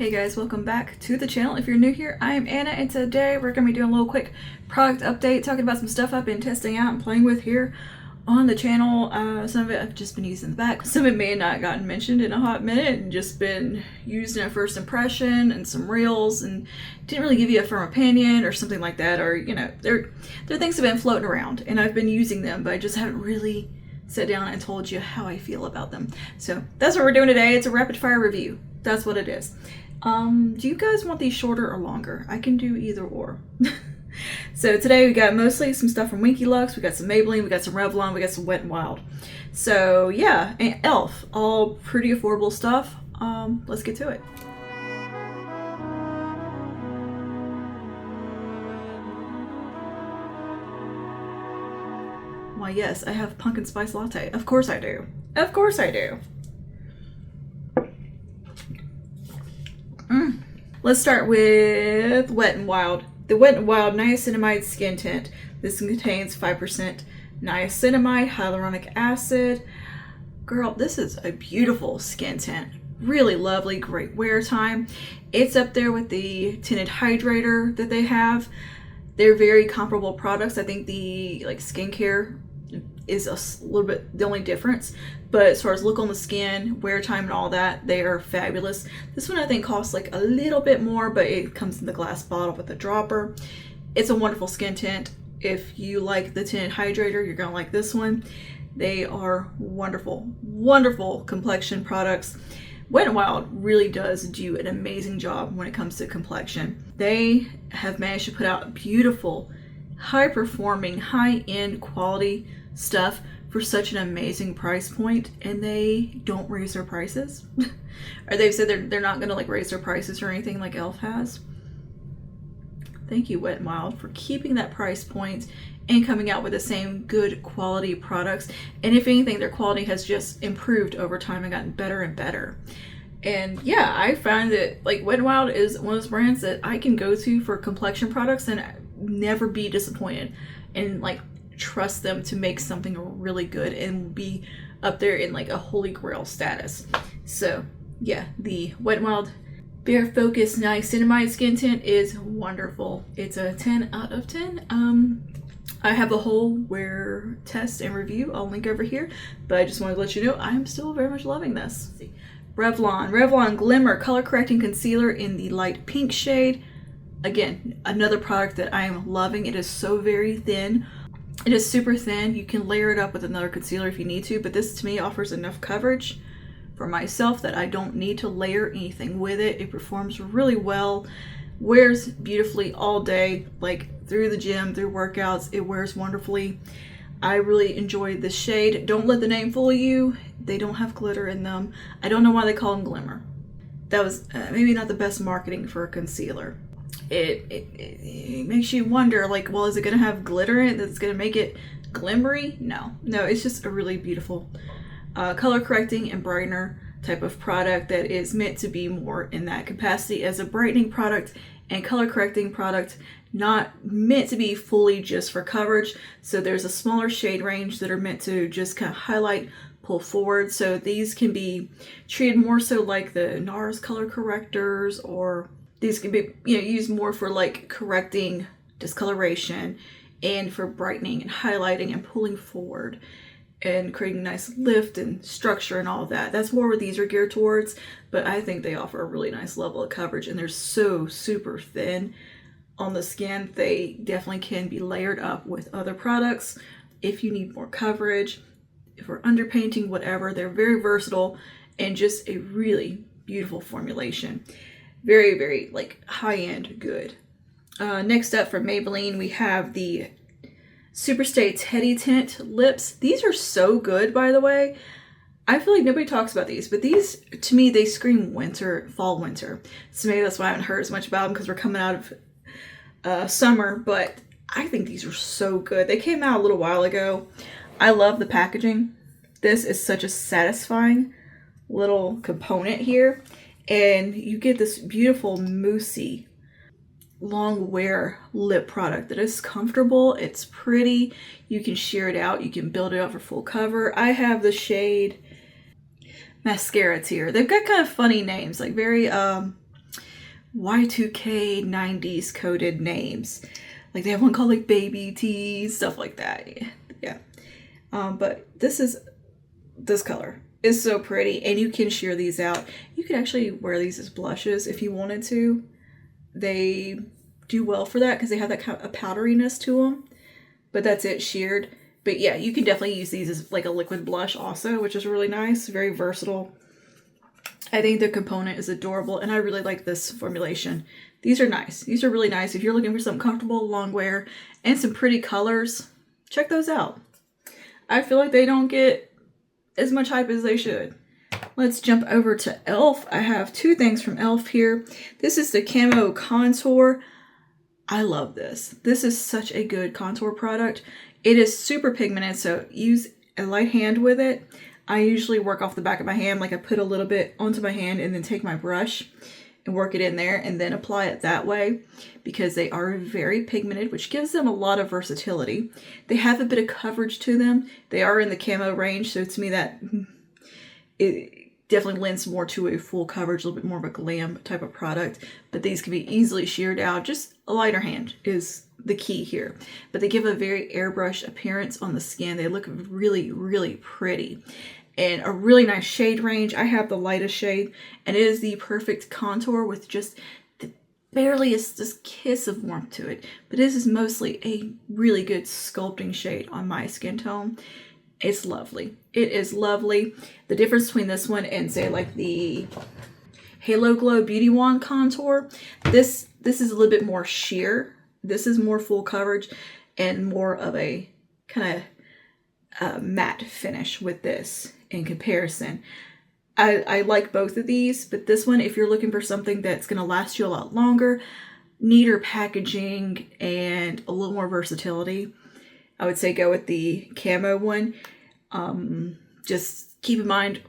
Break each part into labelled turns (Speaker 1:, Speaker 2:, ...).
Speaker 1: Hey guys, welcome back to the channel. If you're new here, I am Anna, and today we're going to be doing a little quick product update, talking about some stuff I've been testing out and playing with here on the channel. Some of it I've just been using in the back. Some of it may have not gotten mentioned in a hot minute and just been used in a first impression and some reels and didn't really give you a firm opinion or something like that, or you know, they're things that have been floating around and I've been using them, but I just haven't really sat down and told you how I feel about them. So that's what we're doing today. It's a rapid fire review. That's what it is. Do you guys want these shorter or longer? I can do either or. So today we got mostly some stuff from Winky Lux, we got some Maybelline, we got some Revlon, we got some Wet n Wild. So yeah, and e.l.f. all pretty affordable stuff. Let's get to it. Why yes, I have pumpkin spice latte. Of course I do. Of course I do. Let's start with Wet n Wild. The Wet n Wild Niacinamide Skin Tint. This contains 5% niacinamide, hyaluronic acid. Girl, this is a beautiful skin tint. Really lovely, great wear time. It's up there with the tinted hydrator that they have. They're very comparable products. I think the skincare is a little bit the only difference, but as far as look on the skin, wear time and all that, they are fabulous. This one I think costs like a little bit more, but it comes in the glass bottle with a dropper. It's a wonderful skin tint. If you like the tinted hydrator, you're gonna like this one. They are wonderful, wonderful complexion products. Wet n Wild really does do an amazing job when it comes to complexion. They have managed to put out beautiful, high-performing, high-end quality stuff for such an amazing price point, and they don't raise their prices. Or they've said they're not gonna raise their prices or anything like e.l.f. has. Thank you, Wet n Wild, for keeping that price point and coming out with the same good quality products. And if anything, their quality has just improved over time and gotten better and better. And yeah, I found that Wet n Wild is one of those brands that I can go to for complexion products and never be disappointed, and trust them to make something really good and be up there in a holy grail status. So yeah, the Wet n Wild Bare Focus Niacinamide Skin Tint is wonderful. It's a 10 out of 10. I have a whole wear test and review. I'll link over here, but I just wanted to let you know I'm still very much loving this. Revlon Glimmer Color Correcting Concealer in the light pink shade. Again, another product that I am loving. It is so very thin. It is super thin. You can layer it up with another concealer if you need to, but this to me offers enough coverage for myself that I don't need to layer anything with it. It performs really well, wears beautifully all day, through the gym, through workouts. It wears wonderfully. I really enjoyed the shade. Don't let the name fool you. They don't have glitter in them. I don't know why they call them Glimmer. That was maybe not the best marketing for a concealer. It makes you wonder, well, is it going to have glitter in it that's going to make it glimmery? No, it's just a really beautiful color correcting and brightener type of product that is meant to be more in that capacity as a brightening product and color correcting product, not meant to be fully just for coverage. So there's a smaller shade range that are meant to just kind of highlight, pull forward. So these can be treated more so like the NARS color correctors, or these can be used more for correcting discoloration and for brightening and highlighting and pulling forward and creating a nice lift and structure and all of that. That's more what these are geared towards, but I think they offer a really nice level of coverage, and they're so super thin on the skin. They definitely can be layered up with other products if you need more coverage, if we're underpainting, whatever. They're very versatile and just a really beautiful formulation. Very, very high-end good. Next up from Maybelline, we have the Superstay Teddy Tint Lips. These are so good, by the way. I feel like nobody talks about these, but these, to me, they scream winter, fall, winter. So maybe that's why I haven't heard as much about them, because we're coming out of summer, but I think these are so good. They came out a little while ago. I love the packaging. This is such a satisfying little component here. And you get this beautiful moussey long wear lip product that is comfortable. It's pretty. You can sheer it out. You can build it up for full cover. I have the shade Mascara Tear. They've got kind of funny names, very Y2K 90s coded names. Like they have one called like Baby Tea, stuff like that. Yeah. But this color is so pretty, and you can sheer these out. You could actually wear these as blushes if you wanted to. They do well for that because they have that kind of a powderiness to them. But that's it, sheared. But yeah, you can definitely use these as like a liquid blush also, which is really nice, very versatile. I think the component is adorable, and I really like this formulation. These are nice. These are really nice. If you're looking for something comfortable, long wear, and some pretty colors, check those out. I feel like they don't get as much hype as they should. Let's jump over to e.l.f. I have two things from e.l.f. here. This is the Camo Contour. I love this. This is such a good contour product. It is super pigmented, so use a light hand with it. I usually work off the back of my hand, like I put a little bit onto my hand and then take my brush and work it in there and then apply it that way, because they are very pigmented, which gives them a lot of versatility. They have a bit of coverage to them. They are in the camo range, so to me that it definitely lends more to a full coverage, a little bit more of a glam type of product, but these can be easily sheared out. Just a lighter hand is the key here, but they give a very airbrush appearance on the skin. They look really, really pretty, and a really nice shade range. I have the lightest shade, and it is the perfect contour with just the bareliest just kiss of warmth to it, but this is mostly a really good sculpting shade on my skin tone. It's lovely. It is lovely. The difference between this one and say like the Halo Glow Beauty Wand contour, this is a little bit more sheer. This is more full coverage and more of a kind of matte finish with this in comparison. I like both of these, but this one, if you're looking for something that's going to last you a lot longer, neater packaging, and a little more versatility, I would say go with the Camo one. Just keep in mind,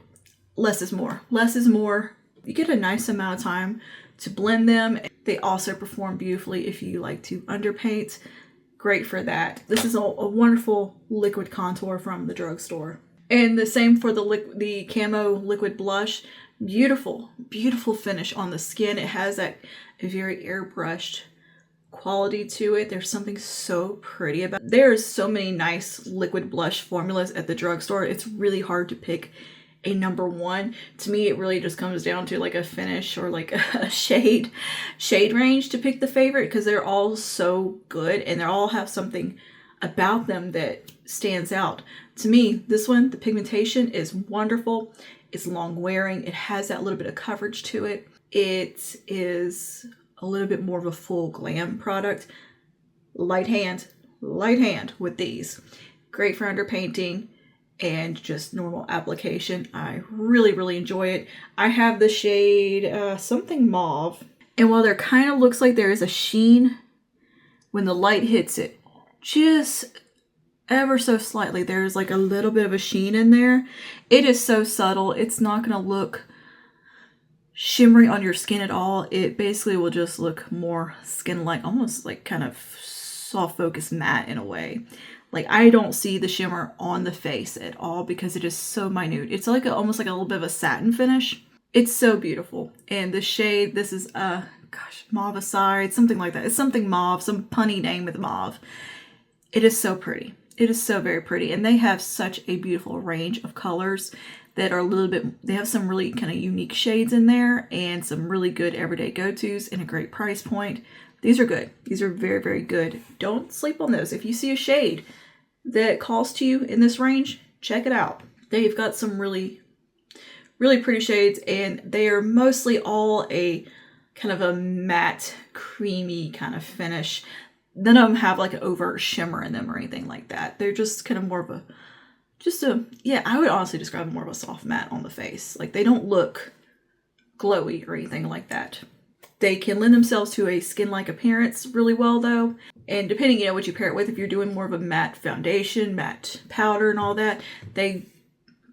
Speaker 1: less is more. Less is more. You get a nice amount of time to blend them. They also perform beautifully if you like to underpaint. Great for that. This is a wonderful liquid contour from the drugstore. And the same for the Camo liquid blush. Beautiful, beautiful finish on the skin. It has that very airbrushed quality to it. There's something so pretty about it. There's so many nice liquid blush formulas at the drugstore. It's really hard to pick a number one. To me, it really just comes down to like a finish or like a shade range to pick the favorite, because they're all so good and they all have something about them that stands out. To me, this one, the pigmentation is wonderful. It's long wearing. It has that little bit of coverage to it. It is a little bit more of a full glam product. Light hand with these. Great for underpainting and just normal application. I really, really enjoy it. I have the shade something mauve. And while there kind of looks like there is a sheen when the light hits it, just ever so slightly, there's like a little bit of a sheen in there. It is so subtle. It's not going to look shimmery on your skin at all. It basically will just look more skin-like, almost like kind of soft focus matte in a way. Like I don't see the shimmer on the face at all because it is so minute. It's like almost like a little bit of a satin finish. It's so beautiful. And the shade, this is Mauve Aside, something like that. It's something mauve, some punny name with mauve. It is so pretty. It is so very pretty. And they have such a beautiful range of colors that are a little bit, they have some really kind of unique shades in there and some really good everyday go-tos and a great price point. These are good. These are very, very good. Don't sleep on those. If you see a shade that calls to you in this range, check it out. They've got some really, really pretty shades, and they are mostly all a kind of a matte, creamy kind of finish. None of them have like an overt shimmer in them or anything like that. They're just kind of more of yeah, I would honestly describe them more of a soft matte on the face. Like they don't look glowy or anything like that. They can lend themselves to a skin-like appearance really well though. And depending, what you pair it with, if you're doing more of a matte foundation, matte powder and all that, they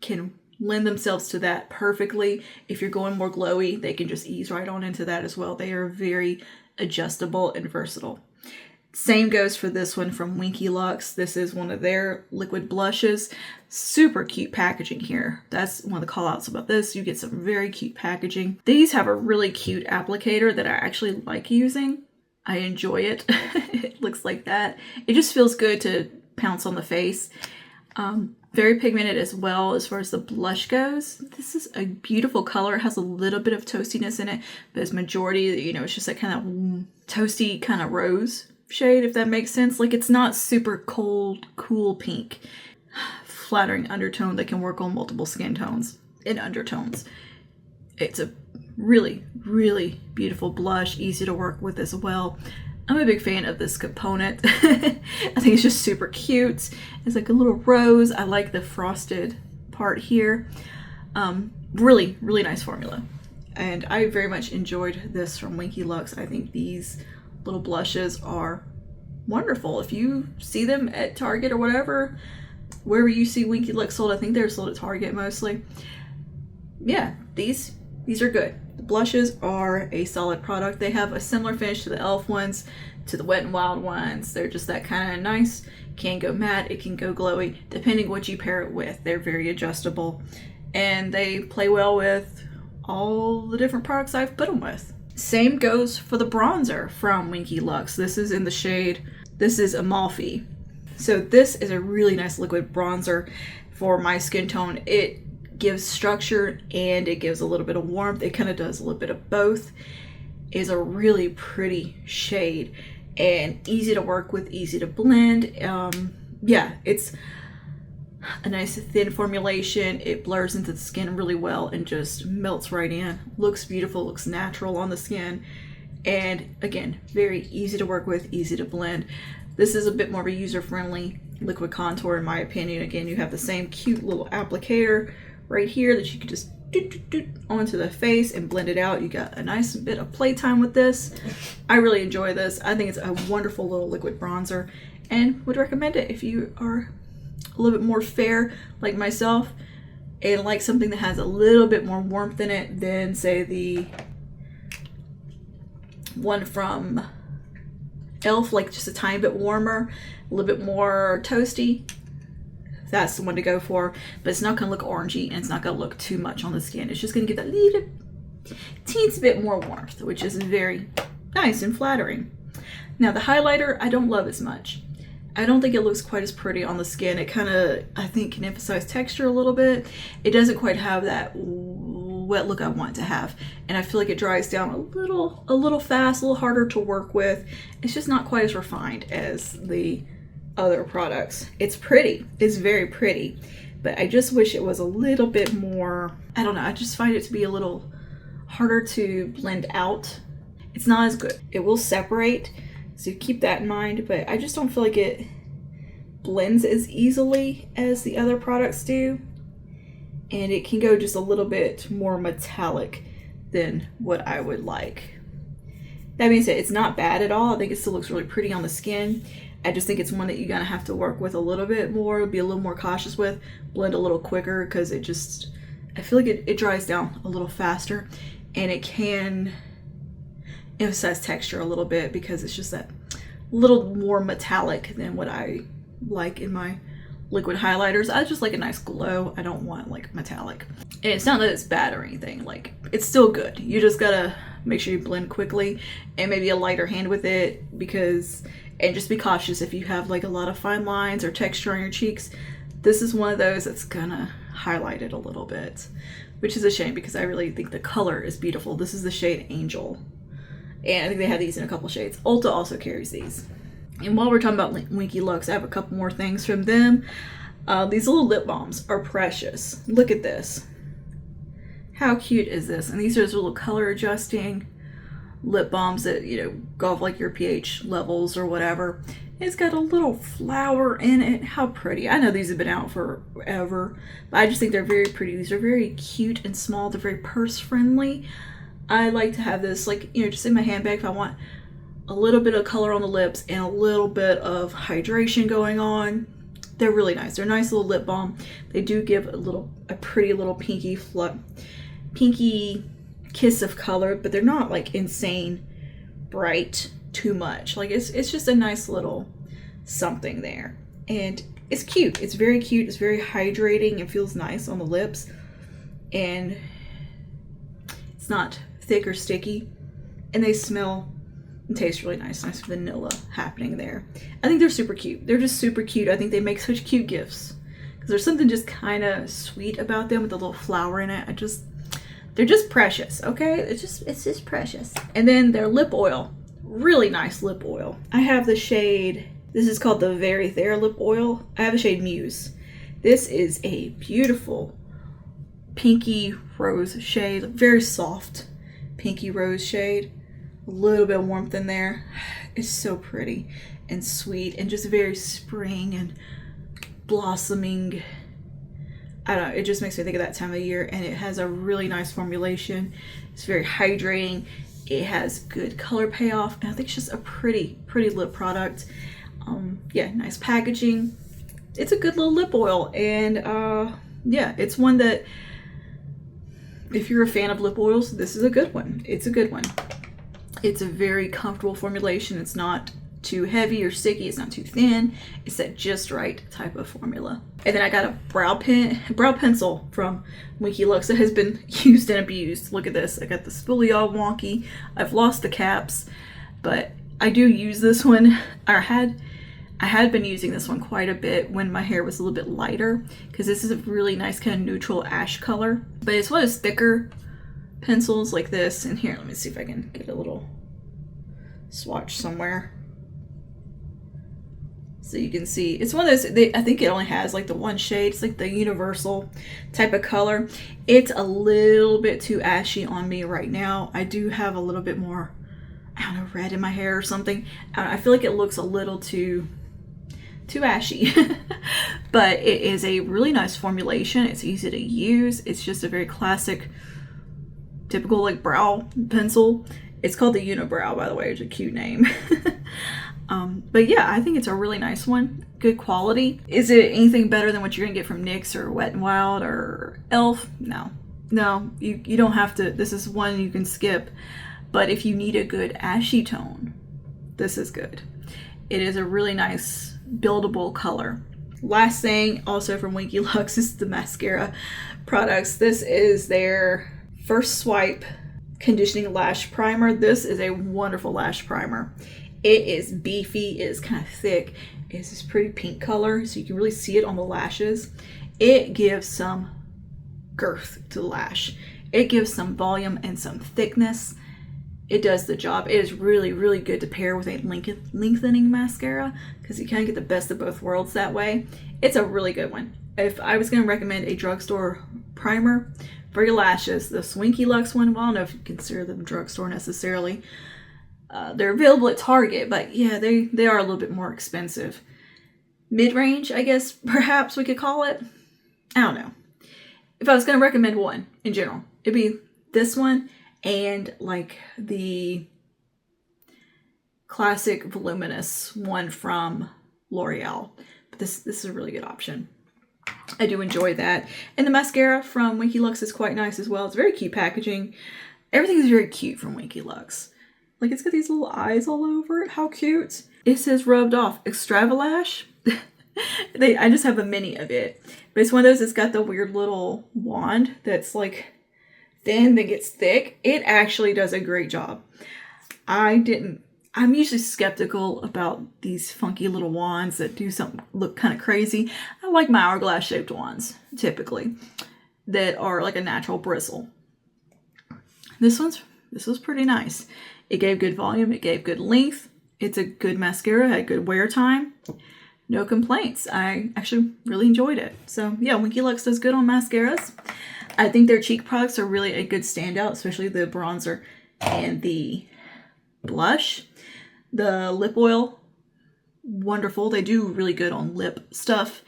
Speaker 1: can lend themselves to that perfectly. If you're going more glowy, they can just ease right on into that as well. They are very adjustable and versatile. Same goes for this one from Winky Lux. This is one of their liquid blushes. Super cute packaging here. That's one of the call outs about this. You get some very cute packaging. These have a really cute applicator that I actually like using. I enjoy it. It looks like that. It just feels good to pounce on the face. Very pigmented as well as far as the blush goes. This is a beautiful color. It has a little bit of toastiness in it, but it's majority, you know, it's just that kind of toasty kind of rose shade, if that makes sense. Like, it's not super cold, cool pink. Flattering undertone that can work on multiple skin tones and undertones. It's a really, really beautiful blush, easy to work with as well. I'm a big fan of this component. I think it's just super cute. It's like a little rose. I like the frosted part here. Really, really nice formula. And I very much enjoyed this from Winky Lux. I think these little blushes are wonderful. If you see them at Target or whatever, wherever you see Winky Lux sold, I think they're sold at Target mostly. Yeah, these are good. The blushes are a solid product. They have a similar finish to the e.l.f. ones, to the Wet n Wild ones. They're just that kind of nice. Can go matte, it can go glowy, depending what you pair it with. They're very adjustable, and they play well with all the different products I've put them with. Same goes for the bronzer from Winky Lux. This is in the shade, this is a Mauve. So this is a really nice liquid bronzer for my skin tone. It gives structure and it gives a little bit of warmth. It kind of does a little bit of both. It's a really pretty shade and easy to work with, easy to blend. Yeah, it's a nice thin formulation. It blurs into the skin really well and just melts right in. Looks beautiful, looks natural on the skin. And again, very easy to work with, easy to blend. This is a bit more of a user-friendly liquid contour in my opinion. Again, you have the same cute little applicator right here that you can just doot onto the face and blend it out. You got a nice bit of playtime with this. I really enjoy this. I think it's a wonderful little liquid bronzer and would recommend it if you are a little bit more fair like myself and like something that has a little bit more warmth in it than, say, the one from e.l.f., like just a tiny bit warmer, a little bit more toasty. That's the one to go for, but it's not going to look orangey and it's not going to look too much on the skin. It's just going to give that little teensy bit more warmth, which is very nice and flattering. Now the highlighter I don't love as much. I don't think it looks quite as pretty on the skin. It kind of, I think, can emphasize texture a little bit. It doesn't quite have that wet look I want it to have, and I feel like it dries down a little fast, a little harder to work with. It's just not quite as refined as the other products. It's pretty, it's very pretty, but I just wish it was a little bit more, I don't know, I just find it to be a little harder to blend out. It's not as good. It will separate, so keep that in mind, but I just don't feel like it blends as easily as the other products do, and it can go just a little bit more metallic than what I would like. That being said, it's not bad at all. I think it still looks really pretty on the skin. I just think it's one that you're gonna have to work with a little bit more, be a little more cautious with, blend a little quicker, because it just, I feel like it dries down a little faster, and it can emphasize texture a little bit because it's just that little more metallic than what I like in my liquid highlighters. I just like a nice glow. I don't want like metallic. And it's not that it's bad or anything, like it's still good. You just gotta make sure you blend quickly and maybe a lighter hand with it, because, and just be cautious if you have like a lot of fine lines or texture on your cheeks. This is one of those that's gonna highlight it a little bit, which is a shame because I really think the color is beautiful. This is the shade Angel, and I think they have these in a couple shades. Ulta also carries these. And while we're talking about Winky Lux, I have a couple more things from them. These little lip balms are precious. Look at this. How cute is this? And these are those little color adjusting lip balms that, you know, go off like your pH levels or whatever. It's got a little flower in it. How pretty. I know these have been out forever, but I just think they're very pretty. These are very cute and small. They're very purse friendly. I like to have this, like, you know, just in my handbag if I want a little bit of color on the lips and a little bit of hydration going on. They're really nice. They're a nice little lip balm. They do give a pretty little pinky kiss of color, but they're not like insane bright too much. Like it's just a nice little something there. And it's cute. It's very cute. It's very hydrating. It feels nice on the lips. And it's not thick or sticky. And they smell and taste really nice. Nice vanilla happening there. I think they're super cute. They're just super cute. I think they make such cute gifts. Because there's something just kind of sweet about them with a little flower in it. They're just precious, okay? It's just precious. And then their lip oil. Really nice lip oil. I have the shade, this is called the Very Fair Lip Oil. I have the shade Muse. This is a beautiful pinky rose shade. Very soft pinky rose shade. A little bit of warmth in there. It's so pretty and sweet and just very spring and blossoming. I don't know, it just makes me think of that time of year, and it has a really nice formulation. It's very hydrating. It has good color payoff, and I think it's just a pretty lip product. Yeah, nice packaging. It's a good little lip oil, and yeah, it's one that if you're a fan of lip oils, this is a good one. It's a good one. It's a very comfortable formulation. It's not too heavy or sticky. It's not too thin. It's that just right type of formula. And then I got a brow pencil from Winky Lux that has been used and abused. Look at this. I got the spoolie all wonky. I've lost the caps, but I do use this one. I had been using this one quite a bit when my hair was a little bit lighter, because this is a really nice kind of neutral ash color. But it's one of those thicker pencils like this. And here, let me see if I can get a little swatch somewhere. So you can see, it's one of those, I think it only has like the one shade. It's like the universal type of color. It's a little bit too ashy on me right now. I do have a little bit more, I don't know, red in my hair or something. I feel like it looks a little too ashy. But it is a really nice formulation. It's easy to use. It's just a very classic, typical like brow pencil. It's called the Uni-Brow, by the way. It's a cute name. But yeah, I think it's a really nice one. Good quality. Is it anything better than what you're gonna get from NYX or Wet n Wild or e.l.f? No, you don't have to. This is one you can skip. But if you need a good ashy tone, this is good. It is a really nice buildable color. Last thing, also from Winky Lux, is the mascara products. This is their First Swipe Conditioning Lash Primer. This is a wonderful lash primer. It is beefy, it is kind of thick. It's this pretty pink color, so you can really see it on the lashes. It gives some girth to the lash. It gives some volume and some thickness. It does the job. It is really good to pair with a lengthening mascara, because you kind of get the best of both worlds that way. It's a really good one. If I was going to recommend a drugstore primer for your lashes, the Winky Lux one, well, I don't know if you consider them drugstore necessarily. They're available at Target, but yeah, they are a little bit more expensive. Mid-range, I guess, perhaps we could call it. I don't know. If I was going to recommend one in general, it'd be this one and like the classic voluminous one from L'Oreal. But this is a really good option. I do enjoy that. And the mascara from Winky Lux is quite nice as well. It's very cute packaging. Everything is very cute from Winky Lux. Like, it's got these little eyes all over it. How cute. It says rubbed off Extravalash. I just have a mini of it. But it's one of those that's got the weird little wand that's like thin that gets thick. It actually does a great job. I'm usually skeptical about these funky little wands that do something look kind of crazy. I like my hourglass shaped wands, typically, that are like a natural bristle. This was pretty nice. It gave good volume. It gave good length. It's a good mascara. Had good wear time. No complaints. I actually really enjoyed it. So yeah, Winky Lux does good on mascaras. I think their cheek products are really a good standout, especially the bronzer and the blush. The lip oil, wonderful. They do really good on lip stuff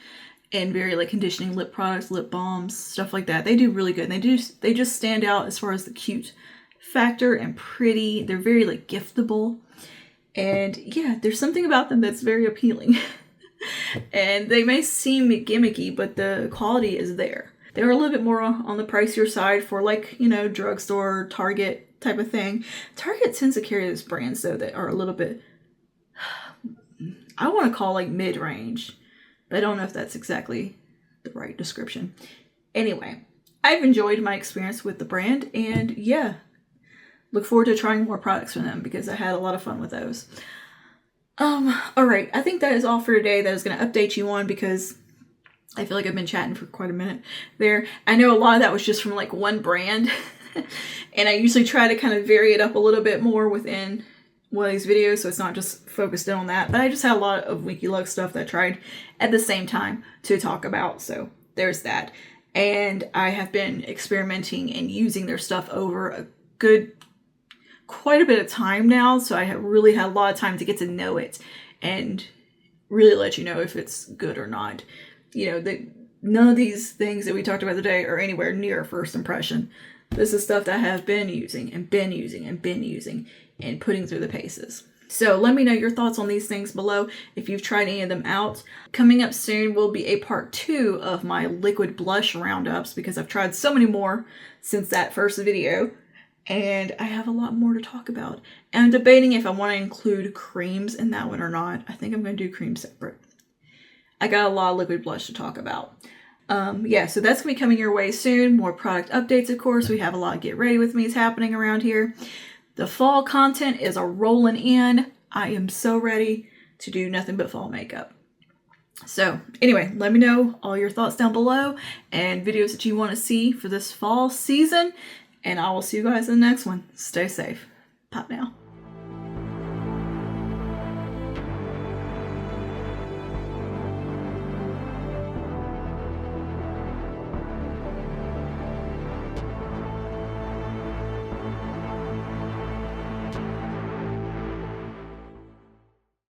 Speaker 1: and very like conditioning lip products, lip balms, stuff like that. They do really good. And they just stand out as far as the cute factor and pretty. They're very like giftable, and yeah, there's something about them that's very appealing. And they may seem gimmicky, but the quality is there. They're a little bit more on the pricier side for, like, you know, drugstore, Target type of thing. Target tends to carry those brands though that are a little bit, I want to call like mid-range, but I don't know if that's exactly the right description. Anyway, I've enjoyed my experience with the brand, and yeah, look forward to trying more products from them because I had a lot of fun with those. All right, I think that is all for today that I was going to update you on because I feel like I've been chatting for quite a minute there. I know a lot of that was just from like one brand, and I usually try to kind of vary it up a little bit more within one of these videos, so it's not just focused in on that. But I just had a lot of Winky Lux stuff that I tried at the same time to talk about, so there's that. And I have been experimenting and using their stuff over a quite a bit of time now, so I have really had a lot of time to get to know it and really let you know if it's good or not. You know, none of these things that we talked about today are anywhere near first impression. This is stuff that I have been using and been using and been using and putting through the paces. So let me know your thoughts on these things below if you've tried any of them out. Coming up soon will be a part 2 of my liquid blush roundups because I've tried so many more since that first video. And I have a lot more to talk about. And I'm debating if I want to include creams in that one or not. I think I'm going to do cream separate. I got a lot of liquid blush to talk about. Yeah, so that's going to be coming your way soon. More product updates, of course. We have a lot of Get Ready With Me's happening around here. The fall content is a rolling in. I am so ready to do nothing but fall makeup. So anyway, let me know all your thoughts down below and videos that you want to see for this fall season. And I will see you guys in the next one. Stay safe. Pop now.